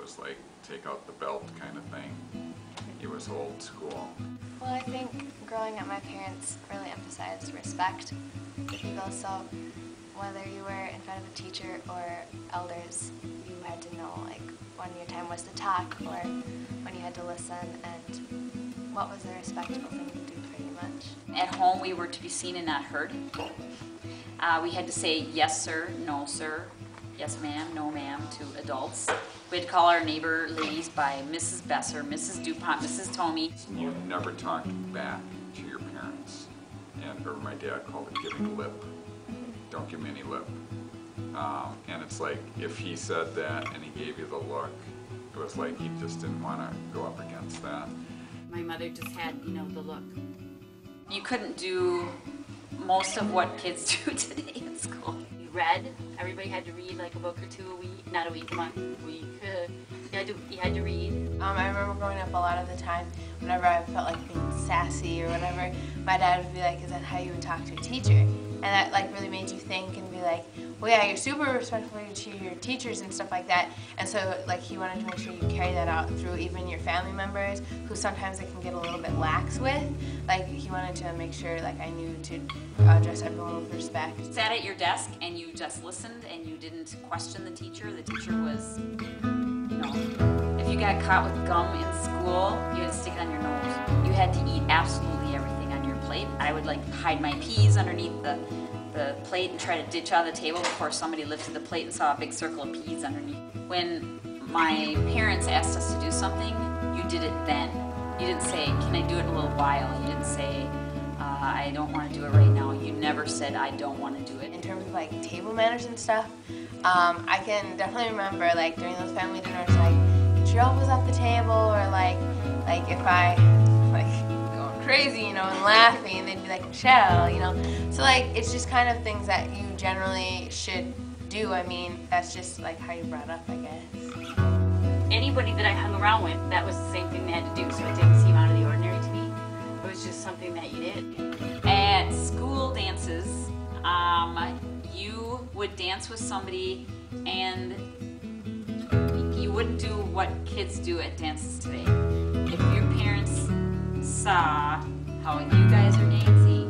was like take out the belt kind of thing. He was old school. Well, I think growing up, my parents really emphasized respect for people, so whether you were in front of a teacher or elders, you had to know like when your time was to talk or when you had to listen and what was the respectful thing to do pretty much. At home we were to be seen and not heard. We had to say yes sir, no sir, yes ma'am, no ma'am to adults. We had to call our neighbor ladies by Mrs. Besser, Mrs. DuPont, Mrs. Tomey. You never talked back to your parents. And or my dad called it giving lip. Don't give me any lip. And it's like if he said that and he gave you the look, it was like he just didn't want to go up against that. My mother just had, you know, the look. You couldn't do most of what kids do today in school. We read. Everybody had to read like a book or two a week, not a week, a month. You had to read. I remember growing up a lot of the time, whenever I felt like being sassy or whatever, my dad would be like, is that how you would talk to a teacher? And that like really made you think and be like, well yeah, you're super respectful to your teachers and stuff like that. And so like he wanted to make sure you carry that out through even your family members, who sometimes it can get a little bit lax with. Like he wanted to make sure like I knew to address everyone with respect. You sat at your desk and you just listened and you didn't question the teacher. The teacher was, you know, if you got caught with gum in school, you had to stick it on your nose. You had to eat absolutely everything on your plate. I would like hide my peas underneath the plate and try to ditch out of the table before somebody lifted the plate and saw a big circle of peas underneath. When my parents asked us to do something, you did it then. You didn't say, can I do it in a little while? You didn't say, I don't want to do it right now. You never said, I don't want to do it. In terms of like table manners and stuff, I can definitely remember like during those family dinners, like get your elbows off the table, or like if I going crazy, you know, and laughing, they'd be like, Chau, you know. So like it's just kind of things that you generally should do. I mean, that's just like how you're brought up, I guess. Anybody that I hung around with, that was the same thing they had to do, so it didn't seem out of the ordinary to me. It was just something that you did. At school dances, you would dance with somebody and you wouldn't do what kids do at dances today. If your parents saw how you guys are dancing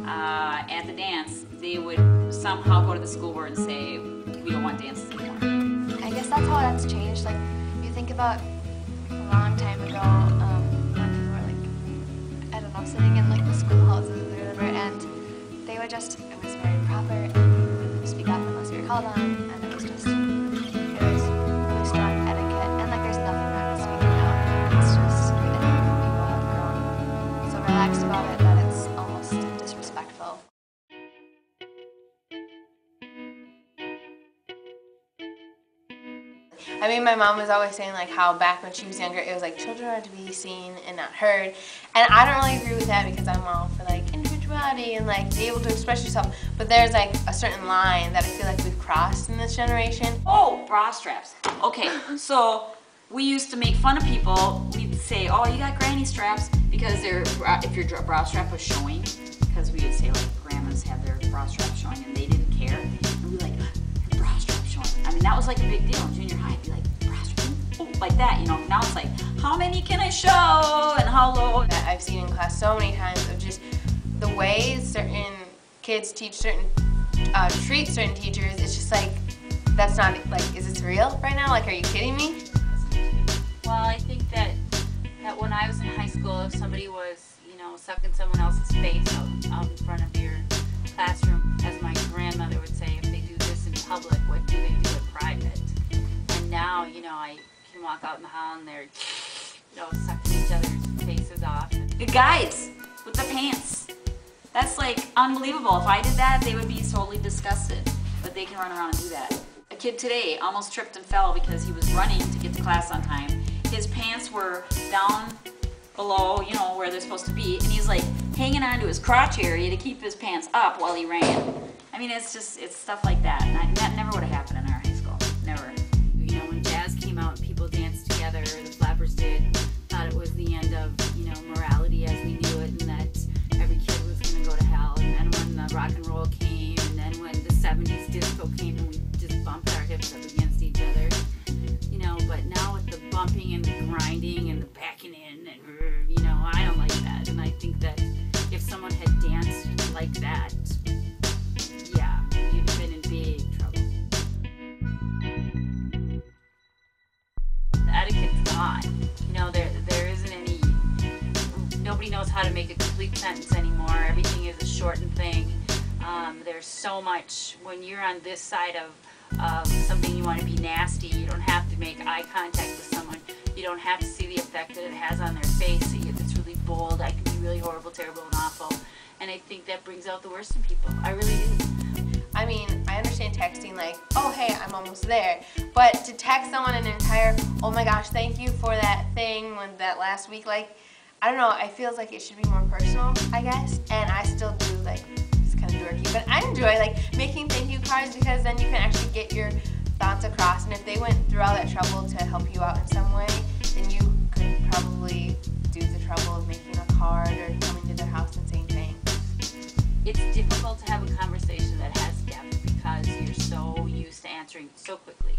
at the dance, they would somehow go to the school board and say, we don't want dances anymore. I guess that's how that's changed. Like, you think about a long time ago, when people were like, I don't know, sitting in like the schoolhouses or whatever, and they would just, it was very proper, and you wouldn't speak up unless you were called on, and it was just, it was really strong etiquette, and like there's nothing wrong with speaking out. It's just, I think people have grown so relaxed about it that it's almost disrespectful. I mean, my mom was always saying like how back when she was younger, it was like children are to be seen and not heard. And I don't really agree with that because I'm all for like individuality and like be able to express yourself. But there's like a certain line that I feel like we've crossed in this generation. Oh, bra straps. Okay, so we used to make fun of people. We'd say, oh, you got granny straps, because if your bra strap was showing, because we would say like grandmas had their bra strap showing and they didn't care. And we'd be like, your bra strap showing. I mean, that was like a big deal in junior high. I'd be like, bra strap, oh, like that, you know. Now it's like, how many can I show and how low? That I've seen in class so many times of just the ways certain kids teach certain, treat certain teachers. It's just like, that's not, like, is this real right now? Like, are you kidding me? Well, I think that when I was in high school, if somebody was, you know, sucking someone else's face out in front of your classroom, as my grandmother would say, if they do this in public, what do they do in private? And now, you know, I can walk out in the hall and they're, you know, sucking each other's faces off. The guys with the pants. That's like unbelievable. If I did that, they would be totally disgusted. But they can run around and do that. A kid today almost tripped and fell because he was running to get to class on time. His pants were down below, you know, where they're supposed to be, and he's like hanging onto his crotch area to keep his pants up while he ran. I mean, it's stuff like that. And that never would have happened in our high school. Never. You know, when jazz came out and people danced together, the Flappers did, thought it was the end of, you know, morality as we knew it, and that every kid was going to go to hell. And then when the rock and roll came, and then when the 70s disco came, and we just bumped our hips up against each other, you know, but now I think that if someone had danced like that, yeah, you'd have been in big trouble. The etiquette's gone. You know, there isn't any, nobody knows how to make a complete sentence anymore. Everything is a shortened thing. There's so much, when you're on this side of something you want to be nasty, you don't have to make eye contact with someone. You don't have to see the effect that it has on their face. It's really bold. I can be really horrible, terrible, and awful. And I think that brings out the worst in people. I really do. I mean, I understand texting like, oh hey, I'm almost there. But to text someone an entire, oh my gosh, thank you for that thing when that last week, like, I don't know, it feels like it should be more personal, I guess. And I still do, like, it's kind of dorky, but I enjoy like making thank you cards because then you can actually get your thoughts across. And if they went through all that trouble to help you out in some way, then you could probably do the trouble of making a card or coming to their house and saying thanks. It's difficult to have a conversation that has depth because you're so used to answering so quickly.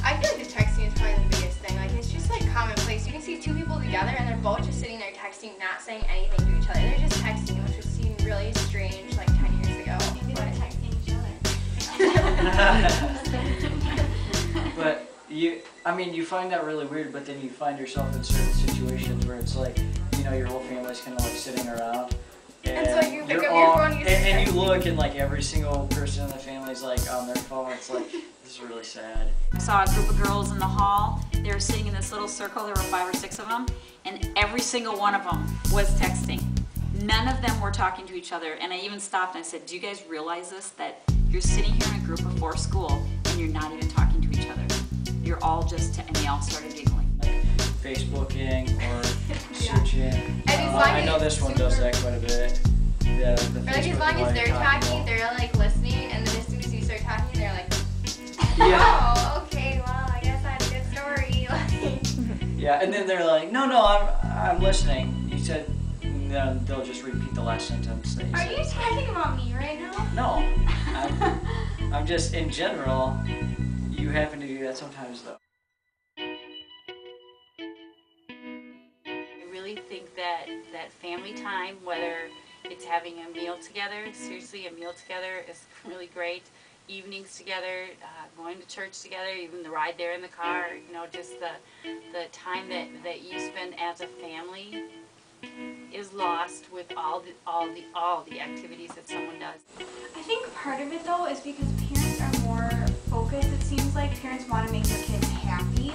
I feel like the texting is probably the biggest thing. Like, it's just like commonplace. You can see two people together and they're both just sitting there texting, not saying anything to each other. They're just texting, which would seem really strange like 10 years ago. Maybe they're texting each other. But you find that really weird, but then you find yourself in certain situations where it's like, you know, your whole family's kind of like sitting around. And so you pick you're up your all- phone and you look and like every single person in the family's like on their phone. It's like, this is really sad. I saw a group of girls in the hall. They were sitting in this little circle. There were 5 or 6 of them, and every single one of them was texting. None of them were talking to each other, and I even stopped and I said, do you guys realize this, that you're sitting here in a group before school and you're not even talking to each other? You're all just, and they all started giggling. Like Facebooking or searching. And as long I know as this one does that quite a bit. The Or like as Facebook long as while they're you're talking, about- they're like listening, and then as soon as you start talking, they're like, Yeah. oh, okay, well, I guess I had a good story. Like, Yeah, and then they're like, no, I'm listening. You said, and then they'll just repeat the last sentence that you are said. you talking about me right now? No, I'm just, in general, you happen to do that sometimes though. I really think that family time, whether it's having a meal together, seriously, a meal together is really great. Evenings together, going to church together, even the ride there in the car, you know, just the time that you spend as a family is lost with all the activities that someone does. I think part of it though is because parents are more focused. It seems like parents want to make their kids happy,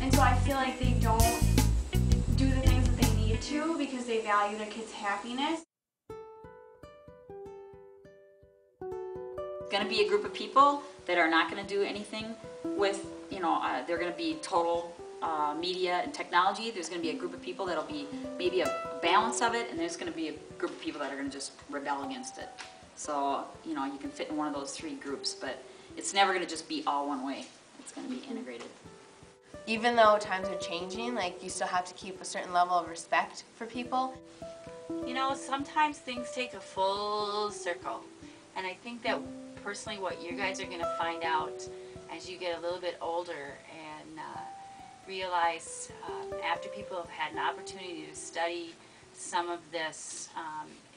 and so I feel like they don't do the things that they need to because they value their kids' happiness. Going to be a group of people that are not going to do anything with, you know, they're going to be total media and technology. There's going to be a group of people that'll be maybe a balance of it, and there's going to be a group of people that are going to just rebel against it. So, you know, you can fit in one of those 3 groups, but it's never going to just be all one way. It's going to be integrated. Even though times are changing, like you still have to keep a certain level of respect for people. You know, sometimes things take a full circle, and I think that personally what you guys are going to find out as you get a little bit older and realize after people have had an opportunity to study some of this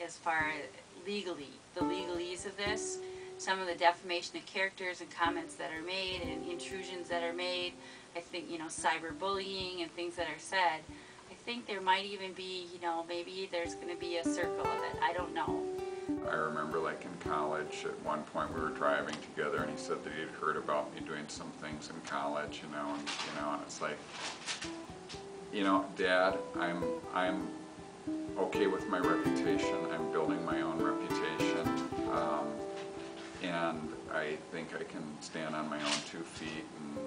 as far as legally, the legalese of this, some of the defamation of characters and comments that are made and intrusions that are made, I think, you know, cyberbullying and things that are said, I think there might even be, you know, maybe there's going to be a circle of it. I don't know. I remember like in college, at one point we were driving together and he said that he had heard about me doing some things in college, and it's like, you know, Dad, I'm okay with my reputation. I'm building my own reputation, and I think I can stand on my own 2 feet, and